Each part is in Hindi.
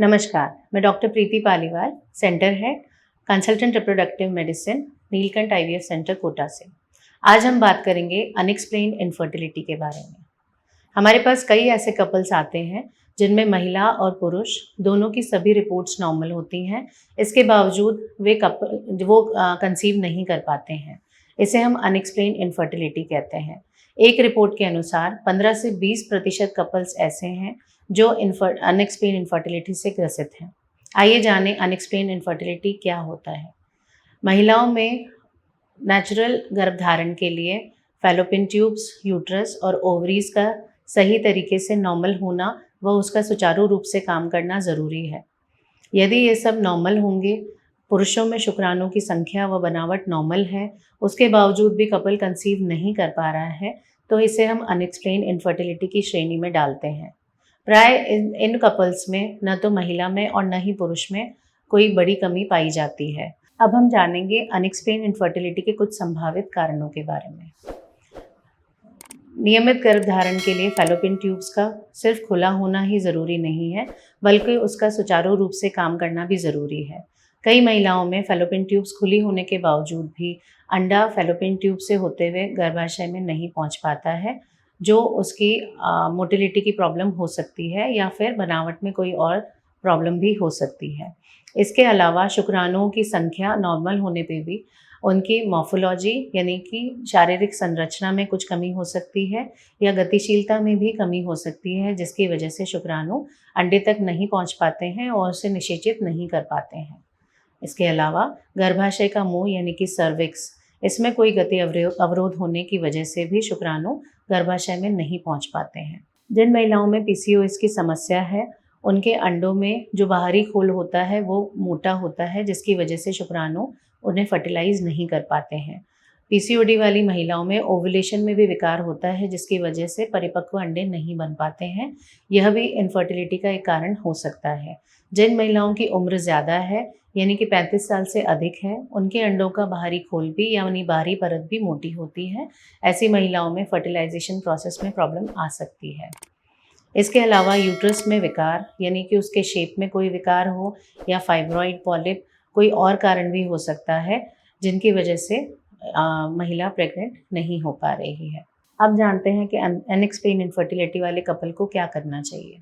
नमस्कार, मैं doctor Preeti Paliwal, centre head, consultant reproductive medicine, Neelkanth IVF centre, Kota से। आज हम बात करेंगे अनएक्सप्लेन्ड इनफर्टिलिटी के बारे में। हमारे पास कई ऐसे कपल्स आते हैं जिनमें महिला और पुरुष दोनों की सभी रिपोर्ट्स नॉर्मल होती हैं। इसके बावजूद वो कंसीव नहीं कर पाते हैं। इसे हम अनएक्सप्लेन्ड इनफर्टिलिटी कहते हैं। एक रिपोर्ट के अनुसार 15 से 20% कपल्स ऐसे हैं जो अनएक्सप्लेन्ड इनफर्टिलिटी से ग्रसित हैं। आइए जानें अनएक्सप्लेन्ड इनफर्टिलिटी क्या होता है। महिलाओं में नेचुरल गर्भधारण के लिए फैलोपियन ट्यूब्स, यूट्रस और ओवरीज का सही तरीके से नॉर्मल होना व उसका सुचारू रूप से काम करना ज़रूरी है। यदि ये सब नॉर्मल होंगे, पुरुषों में शुक्राणु की संख्या व बनावट नॉर्मल है, उसके बावजूद भी कपल कंसीव नहीं कर पा रहा है, तो इसे हम अनएक्सप्लेन्ड इनफर्टिलिटी की श्रेणी में डालते हैं। प्राय इन कपल्स में न तो महिला में और न ही पुरुष में कोई बड़ी कमी पाई जाती है। अब हम जानेंगे अनएक्सप्लेन्ड इनफर्टिलिटी के कुछ संभावित कारणों के बारे में। नियमित गर्भधारण के लिए फैलोपियन ट्यूब्स का सिर्फ खुला होना ही ज़रूरी नहीं है, बल्कि उसका सुचारू रूप से काम करना भी ज़रूरी है। कई महिलाओं में फैलोपियन ट्यूब्स खुली होने के बावजूद भी अंडा फैलोपियन ट्यूब से होते हुए गर्भाशय में नहीं पहुंच पाता है, जो उसकी मोटिलिटी की प्रॉब्लम हो सकती है या फिर बनावट में कोई और प्रॉब्लम भी हो सकती है। इसके अलावा शुक्राणुओं की संख्या नॉर्मल होने पे भी उनकी मॉर्फोलॉजी यानी कि शारीरिक संरचना में कुछ कमी हो सकती है या गतिशीलता में भी कमी हो सकती है, जिसकी वजह से शुक्राणु अंडे तक नहीं पहुंच पाते हैं और उसे निषेचित नहीं कर पाते हैं। इसके अलावा गर्भाशय का मुंह यानी कि सर्विक्स, इसमें कोई गति अवरोध होने की वजह से भी शुक्राणु गर्भाशय में नहीं पहुंच पाते हैं। जिन महिलाओं में पीसीओएस की समस्या है, उनके अंडों में जो बाहरी खोल होता है वो मोटा होता है, जिसकी वजह से शुक्राणु उन्हें फर्टिलाइज नहीं कर पाते हैं। पीसीओडी वाली महिलाओं में ओव्यूलेशन में भी विकार होता है, जिसकी वजह से परिपक्व अंडे नहीं बन पाते हैं। यह भी इनफर्टिलिटी का एक कारण हो सकता है। जिन महिलाओं की उम्र ज़्यादा है यानी कि 35 साल से अधिक है, उनके अंडों का बाहरी खोल भी यानी बाहरी परत भी मोटी होती है। ऐसी महिलाओं में फर्टिलाइजेशन प्रोसेस में प्रॉब्लम आ सकती है। इसके अलावा यूट्रस में विकार यानी कि उसके शेप में कोई विकार हो या फाइब्रॉइड, पॉलिप, कोई और कारण भी हो सकता है जिनकी वजह से महिला प्रेग्नेंट नहीं हो पा रही है। अब जानते हैं कि अनएक्सप्लेन्ड इनफर्टिलिटी वाले कपल को क्या करना चाहिए।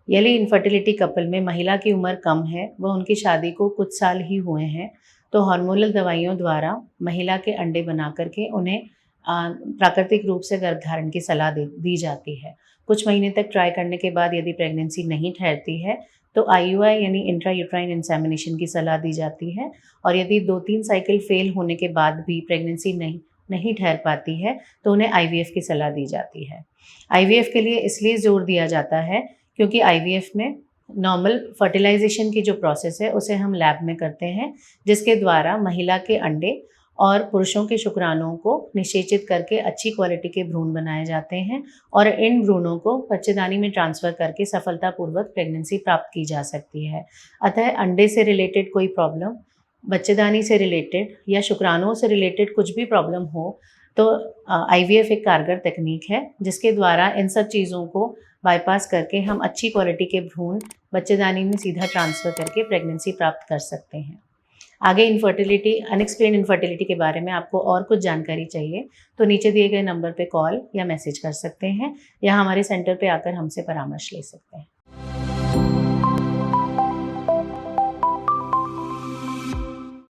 यदि इनफर्टिलिटी कपल में महिला की उम्र कम है व उनकी शादी को कुछ साल ही हुए हैं, तो हार्मोनल दवाइयों द्वारा महिला के अंडे बना करके उन्हें प्राकृतिक रूप से गर्भधारण की सलाह दी जाती है। कुछ महीने तक ट्राई करने के बाद यदि प्रेगनेंसी नहीं ठहरती है तो आईयूआई यानी इंट्रा यूट्राइन इंसेमिनेशन की सलाह दी जाती है, और यदि 2-3 साइकिल फेल होने के बाद भी प्रेगनेंसी नहीं ठहर पाती है तो उन्हें आईवीएफ की सलाह दी जाती है। आईवीएफ के लिए इसलिए जोर दिया जाता है क्योंकि आईवीएफ में नॉर्मल फर्टिलाइजेशन की जो प्रोसेस है उसे हम लैब में करते हैं, जिसके द्वारा महिला के अंडे और पुरुषों के शुक्राणुओं को निषेचित करके अच्छी क्वालिटी के भ्रूण बनाए जाते हैं और इन भ्रूणों को बच्चेदानी में ट्रांसफ़र करके सफलतापूर्वक प्रेगनेंसी प्राप्त की जा सकती है। अतः अंडे से रिलेटेड कोई प्रॉब्लम, बच्चेदानी से रिलेटेड या शुक्राणुओं से रिलेटेड कुछ भी प्रॉब्लम हो तो आईवीएफ एक कारगर तकनीक है, जिसके द्वारा इन सब चीज़ों को बाईपास करके हम अच्छी क्वालिटी के भ्रूण बच्चेदानी में सीधा ट्रांसफ़र करके प्रेगनेंसी प्राप्त कर सकते हैं। आगे अनएक्सप्लेन्ड इनफर्टिलिटी के बारे में आपको और कुछ जानकारी चाहिए तो नीचे दिए गए नंबर पे कॉल या मैसेज कर सकते हैं या हमारे सेंटर पे आकर हमसे परामर्श ले सकते हैं।